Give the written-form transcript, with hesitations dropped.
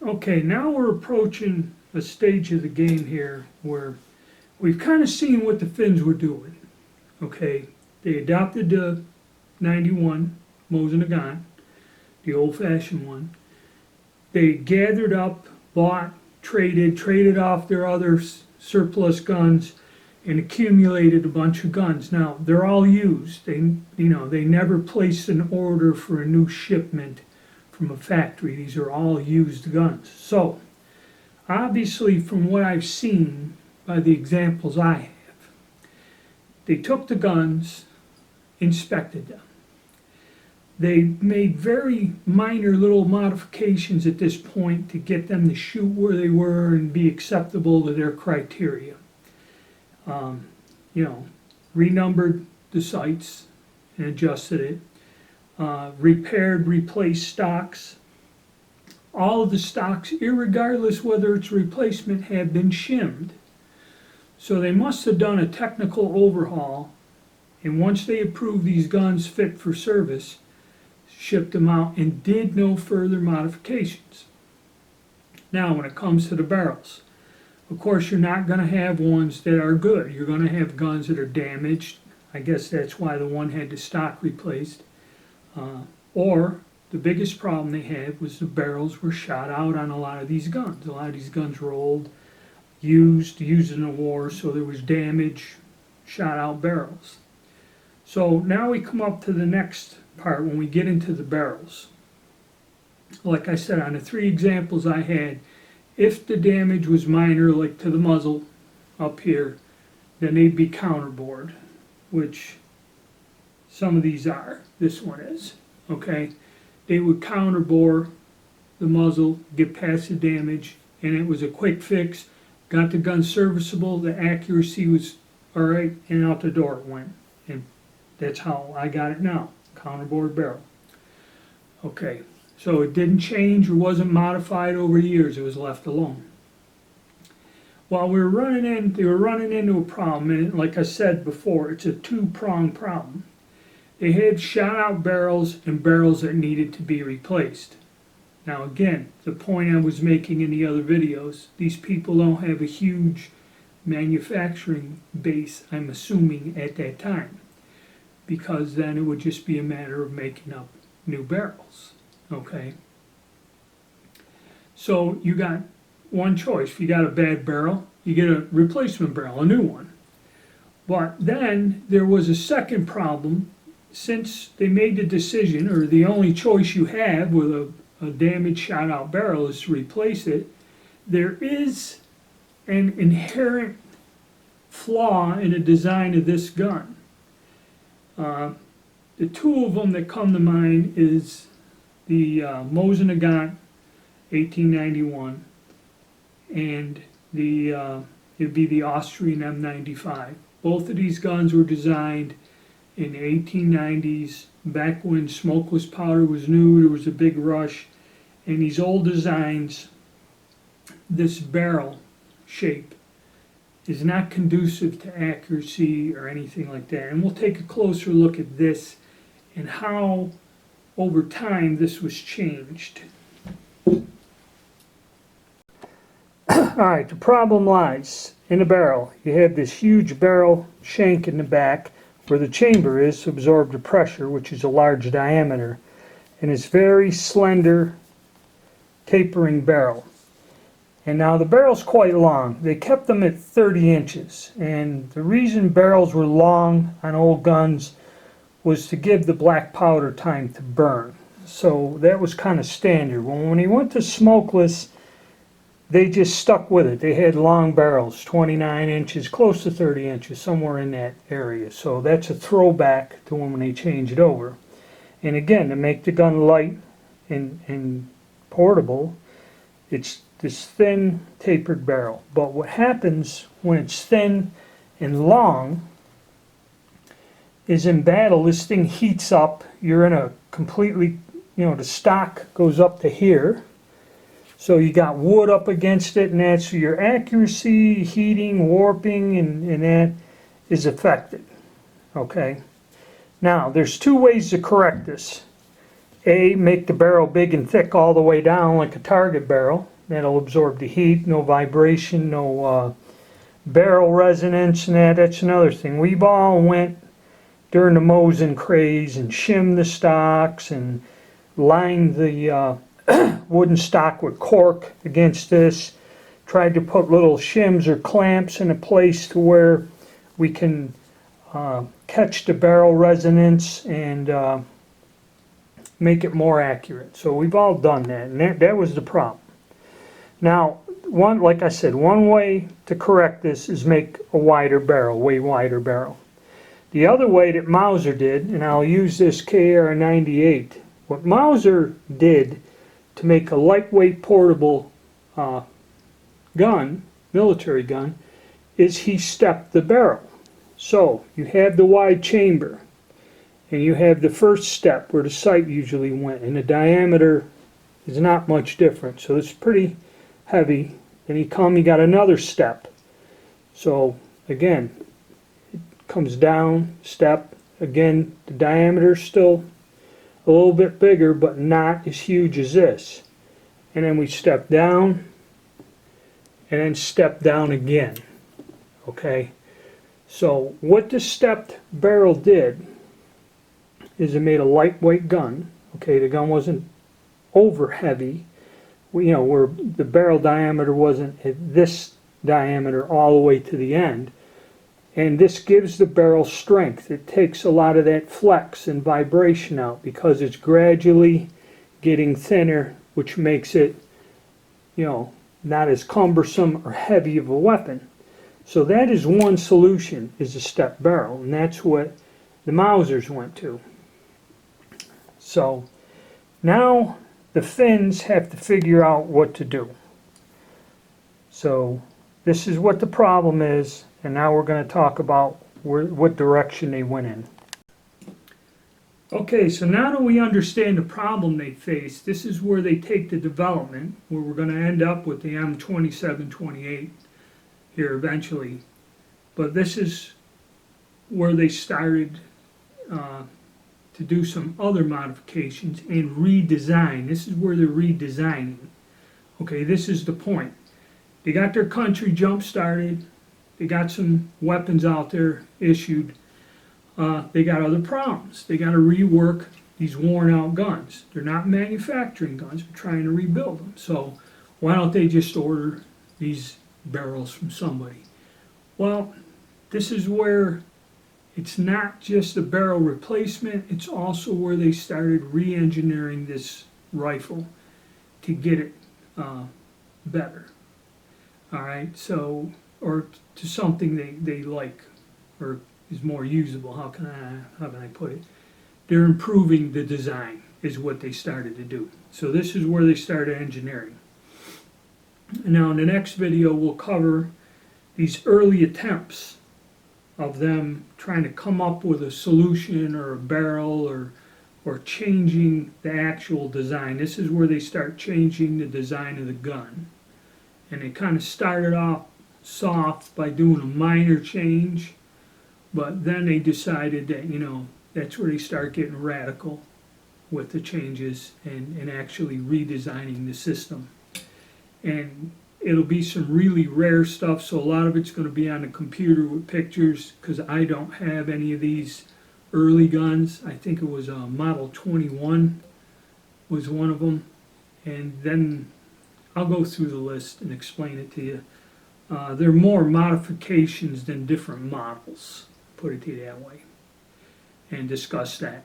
Okay, now we're approaching a stage of the game here where we've kind of seen what the Finns were doing. Okay, they adopted the 91 Mosin Nagant, the old-fashioned one. They gathered up, bought, traded off their other surplus guns, and accumulated a bunch of guns. Now they're all used. They never placed an order for a new shipment from a factory. These are all used guns. So obviously, from what I've seen by the examples I have, they took the guns, inspected them. They made very minor little modifications at this point to get them to shoot where they were and be acceptable to their criteria. Renumbered the sights and adjusted it. Repaired, replaced stocks. All of the stocks, irregardless whether it's replacement, have been shimmed. So they must have done a technical overhaul, and once they approved these guns fit for service, shipped them out and did no further modifications. Now when it comes to the barrels, of course you're not going to have ones that are good. You're going to have guns that are damaged. I guess that's why the one had the stock replaced. Or the biggest problem they had was the barrels were shot out on a lot of these guns. A lot of these guns were old, used in a war, so there was damage, shot out barrels. So now we come up to the next part when we get into the barrels. Like I said, on the three examples I had, if the damage was minor, like to the muzzle up here, then they'd be counterbored, which some of these are. This one is, okay? They would counterbore the muzzle, get past the damage, and it was a quick fix. Got the gun serviceable, the accuracy was all right, and out the door it went. And that's how I got it now, counterbore barrel. Okay, so it didn't change or wasn't modified over the years, it was left alone. While they were running into a problem, and like I said before, it's a two-pronged problem. They had shot out barrels and barrels that needed to be replaced. Now again, the point I was making in the other videos, these people don't have a huge manufacturing base, I'm assuming, at that time, because then it would just be a matter of making up new barrels, okay? So you got one choice. If you got a bad barrel, you get a replacement barrel, a new one. But then there was a second problem. Since they made the decision, or the only choice you have with a damaged shot out barrel is to replace it, there is an inherent flaw in the design of this gun. The two of them that come to mind is the Mosin Nagant 1891 and it'd be the Austrian M95. Both of these guns were designed in the 1890s, back when smokeless powder was new. There was a big rush, and these old designs, this barrel shape is not conducive to accuracy or anything like that. And we'll take a closer look at this and how over time this was changed. Alright, the problem lies in the barrel. You have this huge barrel shank in the back where the chamber is to absorb the pressure, which is a large diameter, and it's very slender tapering barrel. And now the barrel's quite long. They kept them at 30 inches, and the reason barrels were long on old guns was to give the black powder time to burn. So that was kind of standard. When he went to smokeless, they just stuck with it. They had long barrels, 29 inches, close to 30 inches, somewhere in that area. So that's a throwback to when they changed over. And again, to make the gun light and portable, it's this thin, tapered barrel. But what happens when it's thin and long is in battle, this thing heats up. You're in a completely, the stock goes up to here. So you got wood up against it, and that's your accuracy, heating, warping, and that is affected. Okay? Now, there's two ways to correct this. make the barrel big and thick all the way down like a target barrel. That'll absorb the heat, no vibration, no barrel resonance, and that's another thing. We've all went during the Mosin craze and shimmed the stocks and lined the wooden stock with cork against this. Tried to put little shims or clamps in a place to where we can catch the barrel resonance and make it more accurate. So we've all done that, and that was the problem. Now, like I said, one way to correct this is make a wider barrel, way wider barrel. The other way that Mauser did, and I'll use this KR98, what Mauser did to make a lightweight portable gun, military gun, is he stepped the barrel. So you have the wide chamber, and you have the first step where the sight usually went, and the diameter is not much different, so it's pretty heavy. Then you got another step. So again, it comes down, step, again, the diameter is still a little bit bigger, but not as huge as this. And then we step down, and then step down again. Okay? So what the stepped barrel did is it made a lightweight gun. Okay, the gun wasn't over heavy. Where the barrel diameter wasn't at this diameter all the way to the end. And this gives the barrel strength. It takes a lot of that flex and vibration out because it's gradually getting thinner, which makes it, not as cumbersome or heavy of a weapon. So that is one solution, is a step barrel, and that's what the Mausers went to. So now the Finns have to figure out what to do. So this is what the problem is, and now we're going to talk about what direction they went in. Okay, so now that we understand the problem they faced, this is where they take the development, where we're going to end up with the M27-28 here eventually. But this is where they started to do some other modifications and redesign. This is where they're redesigning. Okay, this is the point. They got their country jump started. They got some weapons out there issued. They got other problems. They got to rework these worn out guns. They're not manufacturing guns, they're trying to rebuild them. So why don't they just order these barrels from somebody? Well, this is where it's not just a barrel replacement, it's also where they started re-engineering this rifle to get it better. Alright, so, or to something they like, or is more usable. How can I put it? They're improving the design is what they started to do. So this is where they started engineering. Now in the next video we'll cover these early attempts of them trying to come up with a solution or a barrel or changing the actual design. This is where they start changing the design of the gun. And they kind of started off soft by doing a minor change, but then they decided that, that's where they start getting radical with the changes and actually redesigning the system. And it'll be some really rare stuff, so a lot of it's going to be on the computer with pictures, because I don't have any of these early guns. I think it was Model 21 was one of them. And then I'll go through the list and explain it to you. There are more modifications than different models, put it to you that way, and discuss that.